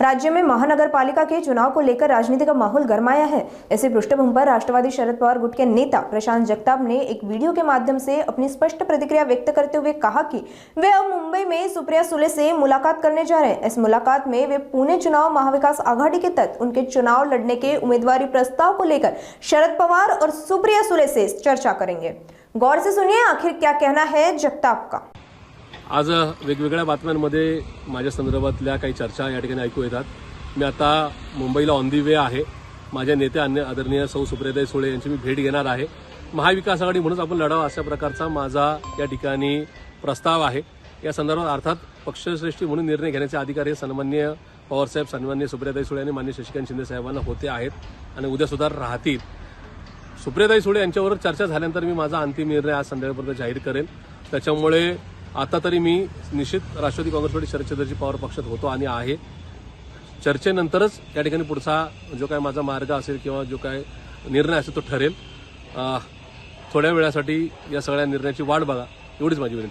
राज्य में महानगरपालिका के चुनाव को लेकर राजनीति का माहौल गरमाया है। ऐसे पृष्ठभूमि पर राष्ट्रवादी शरद पवार गुट के नेता प्रशांत जगताप ने एक वीडियो के माध्यम से अपनी स्पष्ट प्रतिक्रिया व्यक्त करते हुए कहा कि वे अब मुंबई में सुप्रिया सुले से मुलाकात करने जा रहे हैं। इस मुलाकात में वे पुणे चुनाव महाविकास आघाड़ी के तहत उनके चुनाव लड़ने के उम्मीदवारी प्रस्ताव को लेकर शरद पवार और सुप्रिया सुले से चर्चा करेंगे। गौर से सुनिए आखिर क्या कहना है जगताप का। आज वेगवेगळ्या बातम्यांमध्ये माझ्या संदर्भातल्या काही चर्चा या ठिकाणी ऐकू येतात। मी आता मुंबईला ऑन दी वे आहे। माझ्या नेत्या आदरणीय सौ सुप्रियाताई सुळे यांची मी भेट घेणार आहे। महाविकास आघाडी म्हणून आपण लढावं अशा प्रकारचा माझा या ठिकाणी प्रस्ताव आहे। या संदर्भात अर्थात पक्षश्रेष्ठी म्हणून निर्णय घेण्याचे अधिकार हे सन्माननीय पवारसाहेब, सन्माननीय सुप्रियाताई सुळे आणि माननीय शशिकांत शिंदे साहेबांना होते आहेत आणि उद्या सुद्धा राहतील। सुप्रियाताई सुळे यांच्यावर चर्चा झाल्यानंतर मी माझा अंतिम निर्णय आज संध्याकाळपर्यंत जाहीर करेन। त्याच्यामुळे आता तरी मी निश्चित राष्ट्रवादी काँग्रेस पार्टी शरदचंद्रजी पवार पक्षात होतो आणि आहे। चर्चेनंतरच या ठिकाणी पुढचा जो काय माझा मार्ग असेल किंवा जो काय निर्णय असेल तो ठरेल। थोड्या वेळासाठी या सगळ्या निर्णयाची वाट बघा, एवढीच माझी विनंती।